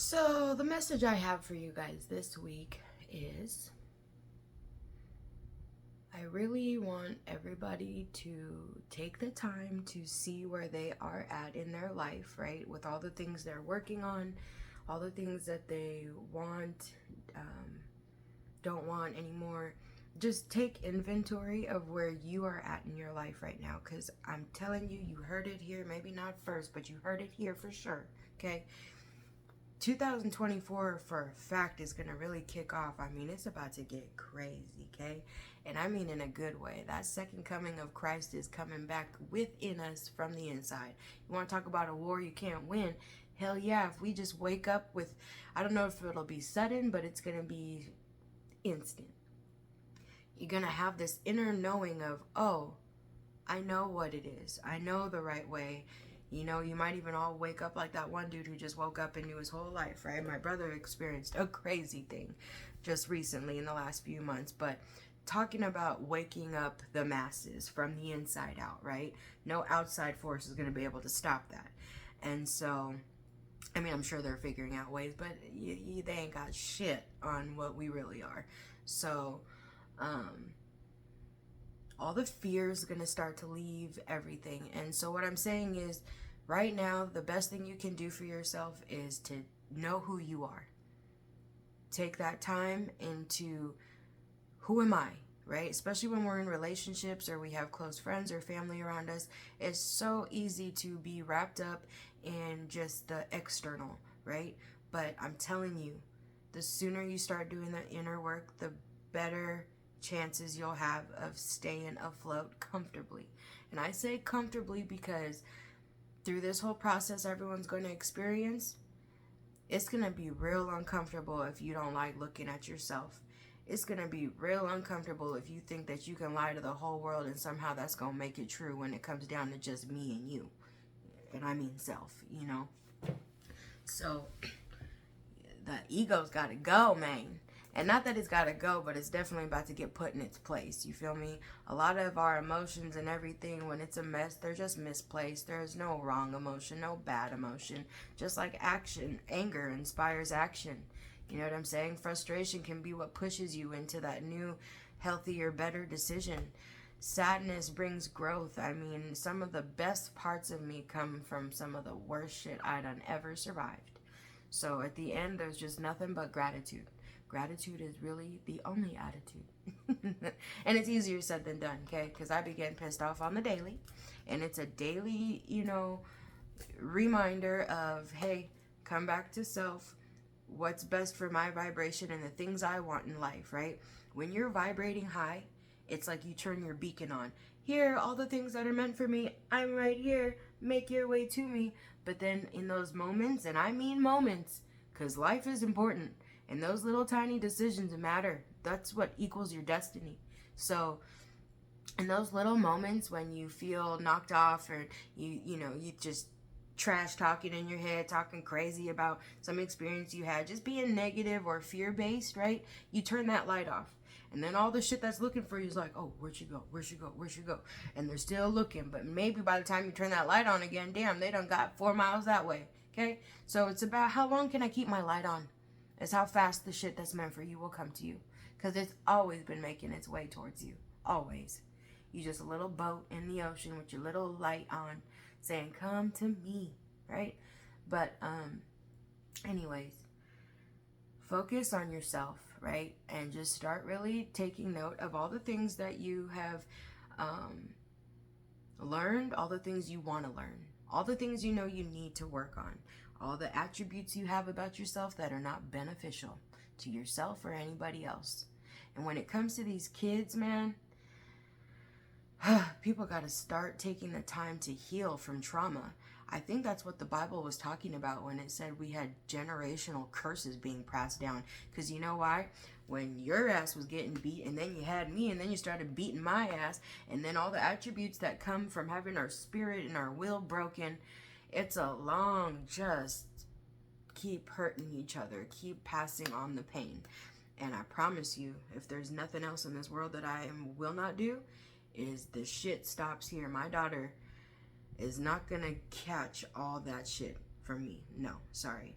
So, the message I have for you guys this week is I really want everybody to take the time to see where they are at in their life, right? With all the things they're working on, all the things that they want, don't want anymore. Just take inventory of where you are at in your life right now, because I'm telling you, you heard it here, maybe not first, but you heard it here for sure, okay? 2024 for a fact is going to really kick off. I mean, it's about to get crazy, okay? And I mean in a good way. That second coming of Christ is coming back within us from the inside. You want to talk about a war you can't win? Hell yeah, if we just wake up with, I don't know if it'll be sudden, but it's going to be instant. You're going to have this inner knowing of, oh, I know what it is. I know the right way. You know, you might even all wake up like that one dude who just woke up and knew his whole life, right? My brother experienced a crazy thing just recently in the last few months. But talking about waking up the masses from the inside out, right? No outside force is going to be able to stop that. And so, I mean, I'm sure they're figuring out ways, but they ain't got shit on what we really are. So, all the fear is going to start to leave everything. And so what I'm saying is right now, the best thing you can do for yourself is to know who you are. Take that time into who am I, right? Especially when we're in relationships or we have close friends or family around us. It's so easy to be wrapped up in just the external, right? But I'm telling you, the sooner you start doing the inner work, the better chances you'll have of staying afloat comfortably. And I say comfortably because through this whole process everyone's going to experience, it's going to be real uncomfortable if you don't like looking at yourself. It's going to be real uncomfortable if you think that you can lie to the whole world and somehow that's going to make it true when it comes down to just me and you. And I mean self, you know. So the ego's got to go, man. And not that it's got to go, but it's definitely about to get put in its place. You feel me? A lot of our emotions and everything, when it's a mess, they're just misplaced. There's no wrong emotion, no bad emotion. Just like action, anger inspires action. You know what I'm saying? Frustration can be what pushes you into that new, healthier, better decision. Sadness brings growth. I mean, some of the best parts of me come from some of the worst shit I done ever survived. So at the end, there's just nothing but gratitude. Gratitude is really the only attitude. And it's easier said than done, okay? Because I be getting pissed off on the daily. And it's a daily, reminder of, hey, come back to self. What's best for my vibration and the things I want in life, right? When you're vibrating high, it's like you turn your beacon on. Here, all the things that are meant for me, I'm right here. Make your way to me. But then in those moments, and I mean moments, because life is important, and those little tiny decisions matter. That's what equals your destiny. So in those little moments when you feel knocked off or you just trash talking in your head, talking crazy about some experience you had, just being negative or fear-based, right? You turn that light off. And then all the shit that's looking for you is like, oh, where'd she go? Where'd she go? Where'd she go? And they're still looking. But maybe by the time you turn that light on again, damn, they done got 4 miles that way. Okay? So it's about how long can I keep my light on? It's how fast the shit that's meant for you will come to you. Because it's always been making its way towards you. Always. You just a little boat in the ocean with your little light on saying, come to me, right? But anyways, focus on yourself, right? And just start really taking note of all the things that you have learned, all the things you want to learn, all the things you know you need to work on, all the attributes you have about yourself that are not beneficial to yourself or anybody else. And when it comes to these kids, man, people got to start taking the time to heal from trauma. I think that's what the Bible was talking about when it said we had generational curses being passed down. Because you know why? When your ass was getting beat and then you had me and then you started beating my ass and then all the attributes that come from having our spirit and our will broken, it's a long just keep hurting each other, keep passing on the pain. And I promise you, if there's nothing else in this world that will not do, is the shit stops here. My daughter is not gonna catch all that shit from me. No, sorry.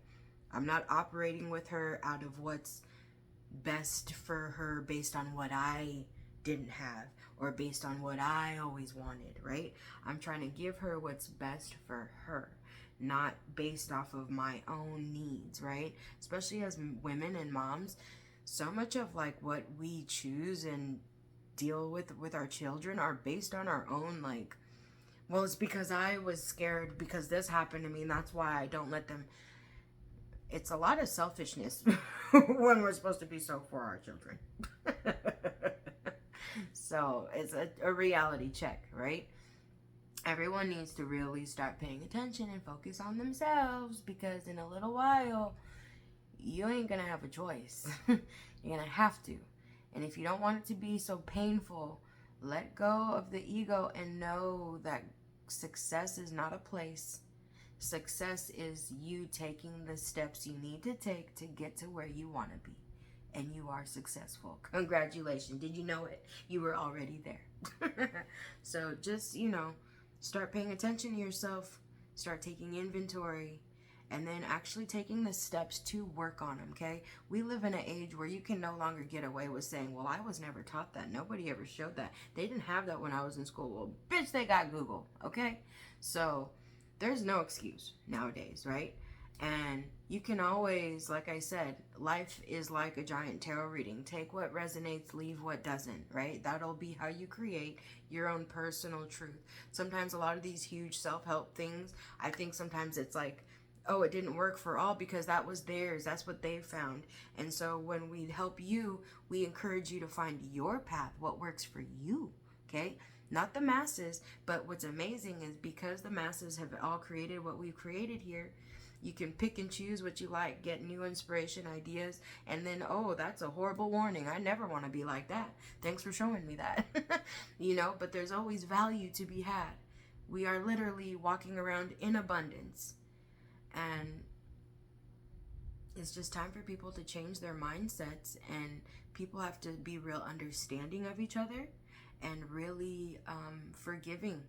I'm not operating with her out of what's best for her based on what I didn't have or based on what I always wanted, right? I'm trying to give her what's best for her, not based off of my own needs, right? Especially as women and moms, so much of like what we choose and deal with our children are based on our own, like, well, it's because I was scared because this happened to me and that's why I don't let them. It's a lot of selfishness when we're supposed to be so for our children. So it's a reality check, right? Everyone needs to really start paying attention and focus on themselves, because in a little while you ain't gonna have a choice. You're gonna have to. And if you don't want it to be so painful, let go of the ego and know that success is not a place. Success is you taking the steps you need to take to get to where you want to be. And you are successful. Congratulations. Did you know it? You were already there. So just, start paying attention to yourself. Start taking inventory. And then actually taking the steps to work on them, okay? We live in an age where you can no longer get away with saying, well, I was never taught that. Nobody ever showed that. They didn't have that when I was in school. Well, bitch, they got Google, okay? So there's no excuse nowadays, right? And you can always, like I said, life is like a giant tarot reading. Take what resonates, leave what doesn't, right? That'll be how you create your own personal truth. Sometimes a lot of these huge self-help things, I think sometimes it's like, oh, it didn't work for all because that was theirs. That's what they found. And so when we help you, we encourage you to find your path, what works for you, okay? Not the masses, but what's amazing is because the masses have all created what we've created here, you can pick and choose what you like, get new inspiration, ideas, and then, oh, that's a horrible warning. I never want to be like that. Thanks for showing me that. But there's always value to be had. We are literally walking around in abundance. And it's just time for people to change their mindsets, and people have to be real understanding of each other and really forgiving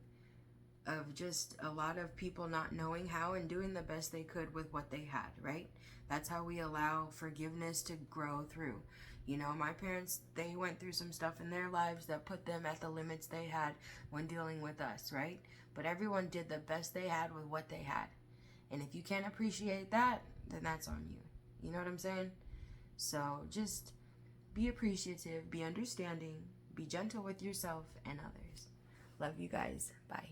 of just a lot of people not knowing how and doing the best they could with what they had, right? That's how we allow forgiveness to grow through. My parents, they went through some stuff in their lives that put them at the limits they had when dealing with us, right? But everyone did the best they had with what they had. And if you can't appreciate that, then that's on you. You know what I'm saying? So just be appreciative, be understanding, be gentle with yourself and others. Love you guys. Bye.